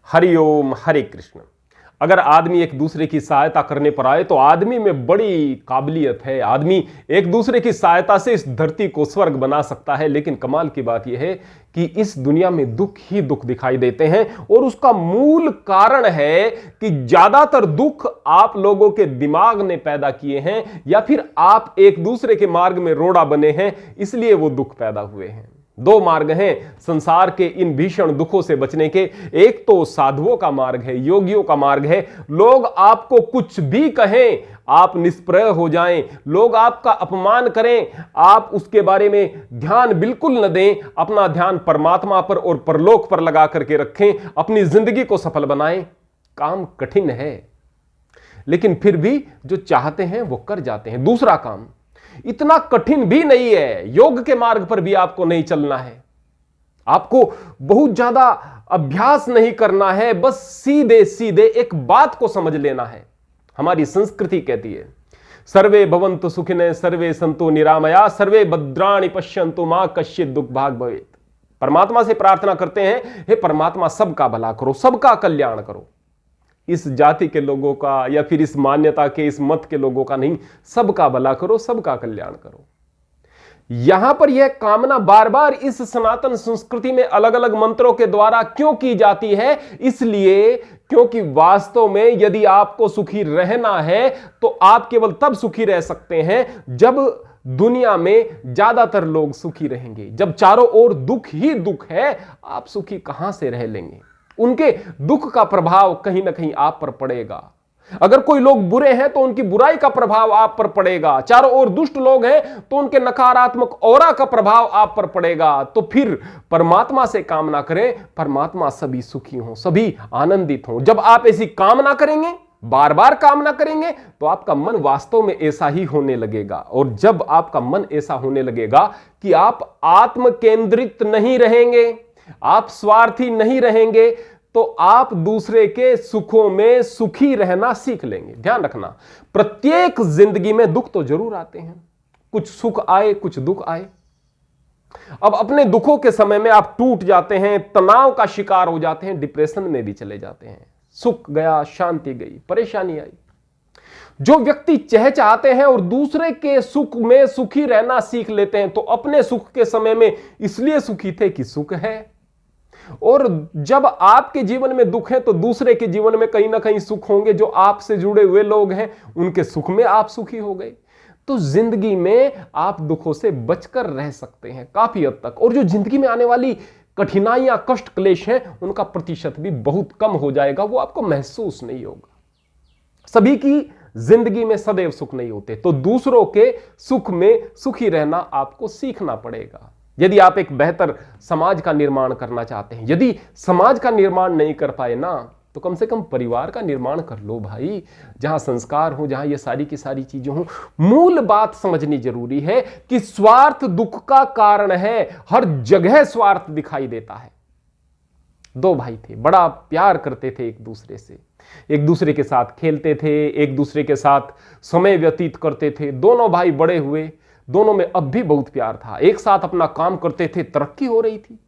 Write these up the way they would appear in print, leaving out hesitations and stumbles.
हरिओम हरे कृष्ण। अगर आदमी एक दूसरे की सहायता करने पर आए तो आदमी में बड़ी काबिलियत है। आदमी एक दूसरे की सहायता से इस धरती को स्वर्ग बना सकता है। लेकिन कमाल की बात यह है कि इस दुनिया में दुख ही दुख दिखाई देते हैं और उसका मूल कारण है कि ज्यादातर दुख आप लोगों के दिमाग ने पैदा किए हैं या फिर आप एक दूसरे के मार्ग में रोड़ा बने हैं, इसलिए वो दुख पैदा हुए हैं। दो मार्ग हैं संसार के इन भीषण दुखों से बचने के। एक तो साधुओं का मार्ग है, योगियों का मार्ग है। लोग आपको कुछ भी कहें, आप निष्प्रय हो जाएं। लोग आपका अपमान करें, आप उसके बारे में ध्यान बिल्कुल न दें। अपना ध्यान परमात्मा पर और परलोक पर लगा करके रखें। अपनी जिंदगी को सफल बनाएं। काम कठिन है, लेकिन फिर भी जो चाहते हैं वो कर जाते हैं। दूसरा काम इतना कठिन भी नहीं है। योग के मार्ग पर भी आपको नहीं चलना है, आपको बहुत ज्यादा अभ्यास नहीं करना है। बस सीधे सीधे एक बात को समझ लेना है। हमारी संस्कृति कहती है सर्वे भवन्तु सुखिनः सर्वे सन्तु निरामया सर्वे भद्राणि पश्यन्तु मा कश्चित् दुःख भाग् भवेत्। परमात्मा से प्रार्थना करते हैं, हे परमात्मा सबका भला करो, सबका कल्याण करो। इस जाति के लोगों का या फिर इस मान्यता के, इस मत के लोगों का नहीं, सबका भला करो, सबका कल्याण करो। यहां पर यह कामना बार बार इस सनातन संस्कृति में अलग अलग मंत्रों के द्वारा क्यों की जाती है? इसलिए क्योंकि वास्तव में यदि आपको सुखी रहना है तो आप केवल तब सुखी रह सकते हैं जब दुनिया में ज्यादातर लोग सुखी रहेंगे। जब चारों ओर दुख ही दुख है, आप सुखी कहां से रह लेंगे? उनके दुख का प्रभाव कहीं ना कहीं आप पर पड़ेगा। अगर कोई लोग बुरे हैं तो उनकी बुराई का प्रभाव आप पर पड़ेगा। चारों ओर दुष्ट लोग हैं तो उनके नकारात्मक ऑरा का प्रभाव आप पर पड़ेगा। तो फिर परमात्मा से कामना करें, परमात्मा सभी सुखी हों, सभी आनंदित हों। जब आप ऐसी कामना करेंगे, बार बार कामना करेंगे, तो आपका मन वास्तव में ऐसा ही होने लगेगा। और जब आपका मन ऐसा होने लगेगा कि आप आत्म केंद्रित नहीं रहेंगे, आप स्वार्थी नहीं रहेंगे, तो आप दूसरे के सुखों में सुखी रहना सीख लेंगे। ध्यान रखना, प्रत्येक जिंदगी में दुख तो जरूर आते हैं। कुछ सुख आए, कुछ दुख आए। अब अपने दुखों के समय में आप टूट जाते हैं, तनाव का शिकार हो जाते हैं, डिप्रेशन में भी चले जाते हैं। सुख गया, शांति गई, परेशानी आई। जो व्यक्ति चहचहाते हैं और दूसरे के सुख में सुखी रहना सीख लेते हैं, तो अपने सुख के समय में इसलिए सुखी थे कि सुख है, और जब आपके जीवन में दुख है तो दूसरे के जीवन में कहीं ना कहीं सुख होंगे। जो आपसे जुड़े हुए लोग हैं उनके सुख में आप सुखी हो गए। तो जिंदगी में आप दुखों से बचकर रह सकते हैं काफी हद तक। और जो जिंदगी में आने वाली कठिनाइयां, कष्ट, क्लेश हैं, उनका प्रतिशत भी बहुत कम हो जाएगा। वो आपको महसूस नहीं होगा। सभी की जिंदगी में सदैव सुख नहीं होते, तो दूसरों के सुख में सुखी रहना आपको सीखना पड़ेगा। यदि आप एक बेहतर समाज का निर्माण करना चाहते हैं, यदि समाज का निर्माण नहीं कर पाए ना, तो कम से कम परिवार का निर्माण कर लो भाई, जहां संस्कार हो, जहां ये सारी की सारी चीजें हो। मूल बात समझनी जरूरी है कि स्वार्थ दुख का कारण है। हर जगह स्वार्थ दिखाई देता है। दो भाई थे, बड़ा प्यार करते थे एक दूसरे से, एक दूसरे के साथ खेलते थे, एक दूसरे के साथ समय व्यतीत करते थे। दोनों भाई बड़े हुए, दोनों में अब भी बहुत प्यार था। एक साथ अपना काम करते थे, तरक्की हो रही थी।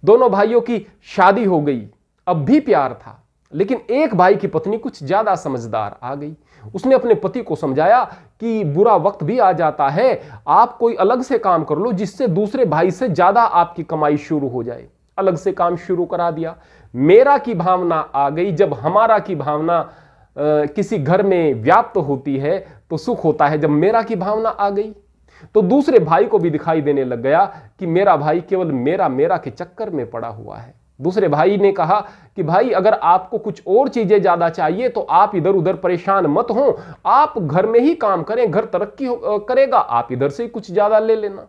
दोनों भाइयों की शादी हो गई, अब भी प्यार था। लेकिन एक भाई की पत्नी कुछ ज्यादा समझदार आ गई। उसने अपने पति को समझाया कि बुरा वक्त भी आ जाता है, आप कोई अलग से काम कर लो जिससे दूसरे भाई से ज्यादा आपकी कमाई शुरू हो जाए। अलग से काम शुरू करा दिया। मेरा की भावना आ गई। जब हमारा की भावना किसी घर में व्याप्त होती है तो सुख होता है। जब मेरा की भावना आ गई तो दूसरे भाई को भी दिखाई देने लग गया कि मेरा भाई केवल मेरा के चक्कर में पड़ा हुआ है। दूसरे भाई ने कहा कि भाई, अगर आपको कुछ और चीजें ज्यादा चाहिए तो आप इधर उधर परेशान मत हो, आप घर में ही काम करें, घर तरक्की करेगा, आप इधर से कुछ ज्यादा ले लेना।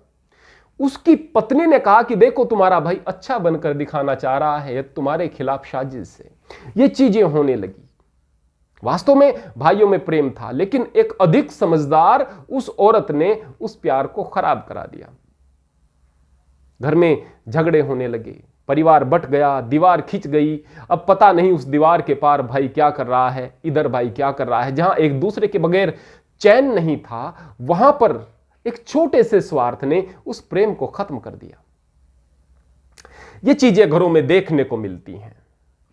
उसकी पत्नी ने कहा कि देखो, तुम्हारा भाई अच्छा बनकर दिखाना चाह रहा है, तुम्हारे खिलाफ साजिश से ये चीजें होने लगी। वास्तव में भाइयों में प्रेम था, लेकिन एक अधिक समझदार उस औरत ने उस प्यार को खराब करा दिया। घर में झगड़े होने लगे, परिवार बट गया, दीवार खिंच गई। अब पता नहीं उस दीवार के पार भाई क्या कर रहा है, इधर भाई क्या कर रहा है। जहां एक दूसरे के बगैर चैन नहीं था, वहां पर एक छोटे से स्वार्थ ने उस प्रेम को खत्म कर दिया। ये चीजें घरों में देखने को मिलती हैं।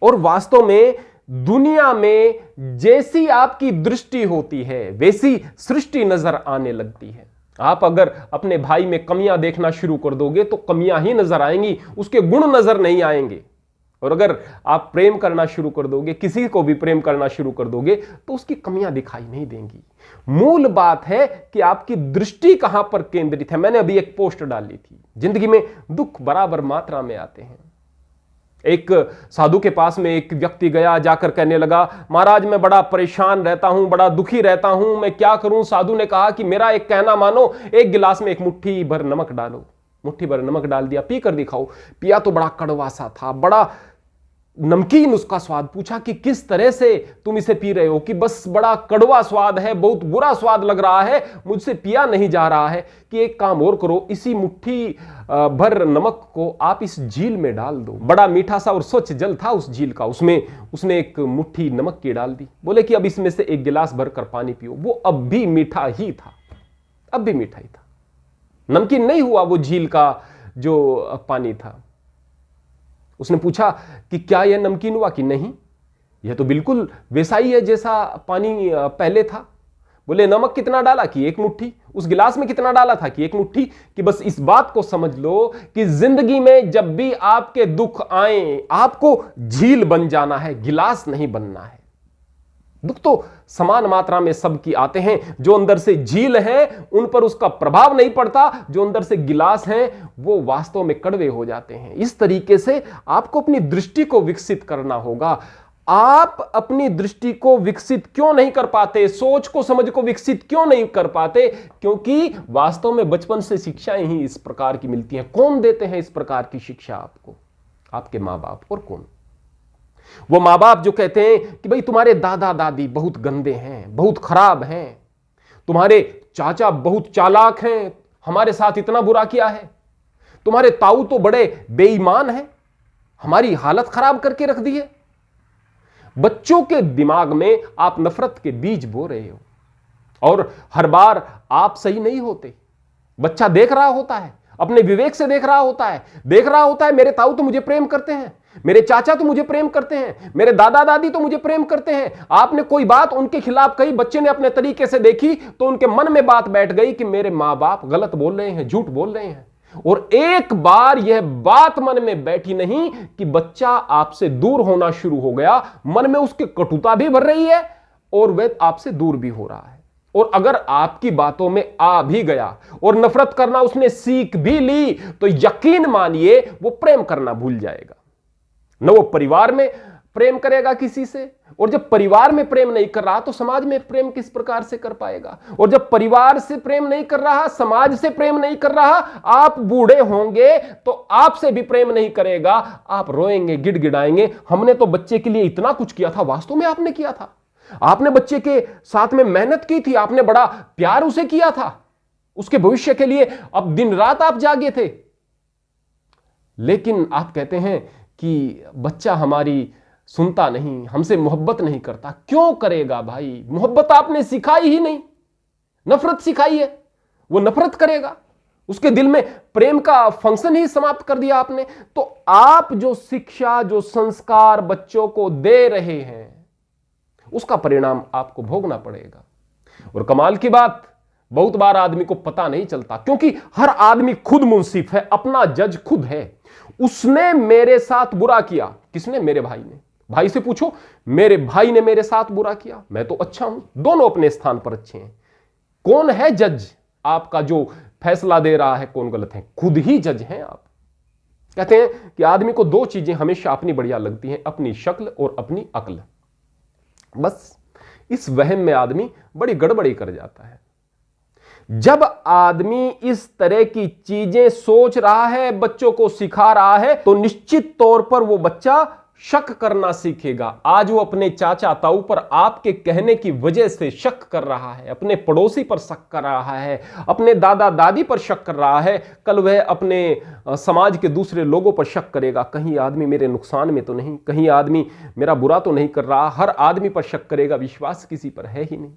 और वास्तव में दुनिया में जैसी आपकी दृष्टि होती है वैसी सृष्टि नजर आने लगती है। आप अगर अपने भाई में कमियां देखना शुरू कर दोगे तो कमियां ही नजर आएंगी, उसके गुण नजर नहीं आएंगे। और अगर आप प्रेम करना शुरू कर दोगे, किसी को भी प्रेम करना शुरू कर दोगे, तो उसकी कमियां दिखाई नहीं देंगी। मूल बात है कि आपकी दृष्टि कहां पर केंद्रित है। मैंने अभी एक पोस्ट डाली थी, जिंदगी में दुख बराबर मात्रा में आते हैं। एक साधु के पास में एक व्यक्ति गया, जाकर कहने लगा, महाराज मैं बड़ा परेशान रहता हूं, बड़ा दुखी रहता हूं, मैं क्या करूं। साधु ने कहा कि मेरा एक कहना मानो, एक गिलास में एक मुट्ठी भर नमक डालो। मुट्ठी भर नमक डाल दिया, पी कर दिखाओ। पिया तो बड़ा कड़वा सा था, बड़ा नमकीन उसका स्वाद। पूछा कि किस तरह से तुम इसे पी रहे हो? कि बस बड़ा कड़वा स्वाद है, बहुत बुरा स्वाद लग रहा है, मुझसे पिया नहीं जा रहा है। कि एक काम और करो, इसी मुट्ठी भर नमक को आप इस झील में डाल दो। बड़ा मीठा सा और स्वच्छ जल था उस झील का, उसमें उसने एक मुट्ठी नमक की डाल दी। बोले कि अब इसमें से एक गिलास भरकर पानी पियो। वो अब भी मीठा ही था, अब भी मीठा ही था, नमकीन नहीं हुआ वो झील का जो पानी था। उसने पूछा कि क्या यह नमकीन हुआ? कि नहीं, यह तो बिल्कुल वैसा ही है जैसा पानी पहले था। बोले नमक कितना डाला? कि एक मुट्ठी। उस गिलास में कितना डाला था? कि एक मुट्ठी। कि बस इस बात को समझ लो कि जिंदगी में जब भी आपके दुख आए, आपको झील बन जाना है, गिलास नहीं बनना है। दुख तो समान मात्रा में सबकी आते हैं। जो अंदर से झील है उन पर उसका प्रभाव नहीं पड़ता, जो अंदर से गिलास हैं वो वास्तव में कड़वे हो जाते हैं। इस तरीके से आपको अपनी दृष्टि को विकसित करना होगा। आप अपनी दृष्टि को विकसित क्यों नहीं कर पाते? सोच को, समझ को विकसित क्यों नहीं कर पाते? क्योंकि वास्तव में बचपन से शिक्षाएं ही इस प्रकार की मिलती हैं। कौन देते हैं इस प्रकार की शिक्षा आपको? आपके मां बाप। और कौन? वो मां बाप जो कहते हैं कि भाई तुम्हारे दादा दादी बहुत गंदे हैं, बहुत खराब हैं, तुम्हारे चाचा बहुत चालाक हैं, हमारे साथ इतना बुरा किया है, तुम्हारे ताऊ तो बड़े बेईमान हैं, हमारी हालत खराब करके रख दी है। बच्चों के दिमाग में आप नफरत के बीज बो रहे हो और हर बार आप सही नहीं होते। बच्चा देख रहा होता है, अपने विवेक से देख रहा होता है, मेरे ताऊ तो मुझे प्रेम करते हैं, मेरे चाचा तो मुझे प्रेम करते हैं, मेरे दादा दादी तो मुझे प्रेम करते हैं। आपने कोई बात उनके खिलाफ कही, बच्चे ने अपने तरीके से देखी तो उनके मन में बात बैठ गई कि मेरे मां बाप गलत बोल रहे हैं, झूठ बोल रहे हैं। और एक बार यह बात मन में बैठी नहीं कि बच्चा आपसे दूर होना शुरू हो गया, मन में उसके कटुता भी भर रही है और वह आपसे दूर भी हो रहा है। और अगर आपकी बातों में आ भी गया और नफरत करना उसने सीख भी ली तो यकीन मानिए वो प्रेम करना भूल जाएगा। न वो परिवार में प्रेम करेगा किसी से, और जब परिवार में प्रेम नहीं कर रहा तो समाज में प्रेम किस प्रकार से कर पाएगा? और जब परिवार से प्रेम नहीं कर रहा, समाज से प्रेम नहीं कर रहा, आप बूढ़े होंगे तो आपसे भी प्रेम नहीं करेगा। आप रोएंगे, गिड़गिड़ाएंगे, हमने तो बच्चे के लिए इतना कुछ किया था। वास्तव में आपने किया था, आपने बच्चे के साथ में मेहनत की थी, आपने बड़ा प्यार उसे किया था, उसके भविष्य के लिए अब दिन रात आप जागे थे। लेकिन आप कहते हैं कि बच्चा हमारी सुनता नहीं, हमसे मोहब्बत नहीं करता। क्यों करेगा भाई? मोहब्बत आपने सिखाई ही नहीं, नफरत सिखाई है, वो नफरत करेगा। उसके दिल में प्रेम का फंक्शन ही समाप्त कर दिया आपने। तो आप जो शिक्षा, जो संस्कार बच्चों को दे रहे हैं उसका परिणाम आपको भोगना पड़ेगा। और कमाल की बात, बहुत बार आदमी को पता नहीं चलता, क्योंकि हर आदमी खुद मुंसिफ है, अपना जज खुद है। उसने मेरे साथ बुरा किया। किसने? मेरे भाई ने। भाई से पूछो, मेरे भाई ने मेरे साथ बुरा किया, मैं तो अच्छा हूं। दोनों अपने स्थान पर अच्छे हैं। कौन है जज आपका जो फैसला दे रहा है कौन गलत है? खुद ही जज हैं आप। कहते हैं कि आदमी को दो चीजें हमेशा अपनी बढ़िया लगती हैं, अपनी शक्ल और अपनी अक्ल। बस इस वहम में आदमी बड़ी गड़बड़ी कर जाता है। जब आदमी इस तरह की चीजें सोच रहा है, बच्चों को सिखा रहा है, तो निश्चित तौर पर वो बच्चा शक करना सीखेगा। आज वो अपने चाचा ताऊ पर आपके कहने की वजह से शक कर रहा है, अपने पड़ोसी पर शक कर रहा है, अपने दादा दादी पर शक कर रहा है। कल वह अपने समाज के दूसरे लोगों पर शक करेगा, कहीं आदमी मेरे नुकसान में तो नहीं, कहीं आदमी मेरा बुरा तो नहीं कर रहा। हर आदमी पर शक करेगा, विश्वास किसी पर है ही नहीं।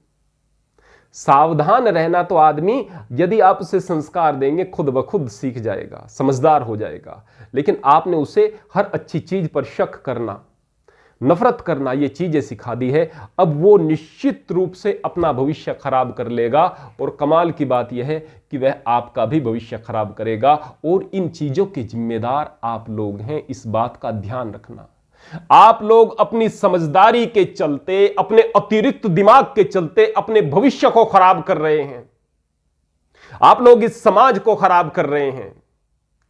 सावधान रहना तो आदमी, यदि आप उसे संस्कार देंगे, खुद ब खुद सीख जाएगा, समझदार हो जाएगा। लेकिन आपने उसे हर अच्छी चीज पर शक करना, नफरत करना, ये चीजें सिखा दी है, अब वो निश्चित रूप से अपना भविष्य खराब कर लेगा। और कमाल की बात यह है कि वह आपका भी भविष्य खराब करेगा। और इन चीजों के जिम्मेदार आप लोग हैं, इस बात का ध्यान रखना। आप लोग अपनी समझदारी के चलते, अपने अतिरिक्त दिमाग के चलते अपने भविष्य को खराब कर रहे हैं। आप लोग इस समाज को खराब कर रहे हैं।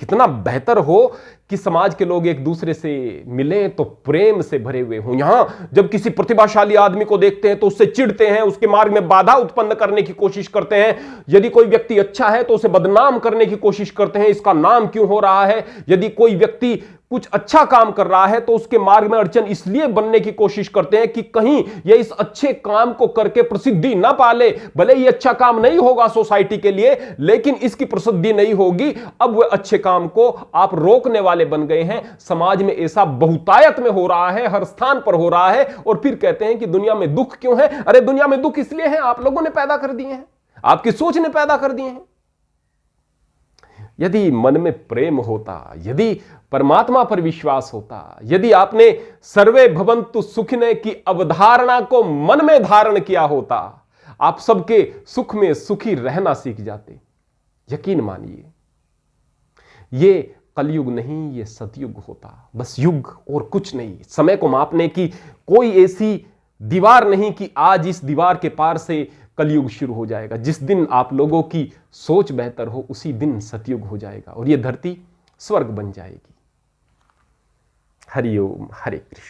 कितना बेहतर हो कि समाज के लोग एक दूसरे से मिलें तो प्रेम से भरे हुए हों। यहां जब किसी प्रतिभाशाली आदमी को देखते हैं तो उससे चिढ़ते हैं, उसके मार्ग में बाधा उत्पन्न करने की कोशिश करते हैं। यदि कोई व्यक्ति अच्छा है तो उसे बदनाम करने की कोशिश करते हैं, इसका नाम क्यों हो रहा है। यदि कोई व्यक्ति कुछ अच्छा काम कर रहा है तो उसके मार्ग में अड़चन इसलिए बनने की कोशिश करते हैं कि कहीं यह इस अच्छे काम को करके प्रसिद्धि ना पाले। भले ही अच्छा काम नहीं होगा सोसाइटी के लिए, लेकिन इसकी प्रसिद्धि नहीं होगी। अब वह अच्छे काम को आप रोकने वाले बन गए हैं। समाज में ऐसा बहुतायत में हो रहा है, हर स्थान पर हो रहा है। और फिर कहते हैं कि दुनिया में दुख क्यों है। अरे दुनिया में दुख इसलिए है, आप लोगों ने पैदा कर दिए हैं, आपकी सोच ने पैदा कर दिए हैं। यदि मन में प्रेम होता, यदि परमात्मा पर विश्वास होता, यदि आपने सर्वे भवन्तु सुखिनः की अवधारणा को मन में धारण किया होता, आप सबके सुख में सुखी रहना सीख जाते। यकीन मानिए, ये कलयुग नहीं, ये सतयुग होता। बस युग और कुछ नहीं। समय को मापने की कोई ऐसी दीवार नहीं कि आज इस दीवार के पार से कलयुग शुरू हो जाएगा। जिस दिन आप लोगों की सोच बेहतर हो, उसी दिन सतयुग हो जाएगा और यह धरती स्वर्ग बन जाएगी। हरि ओम, हरे कृष्ण।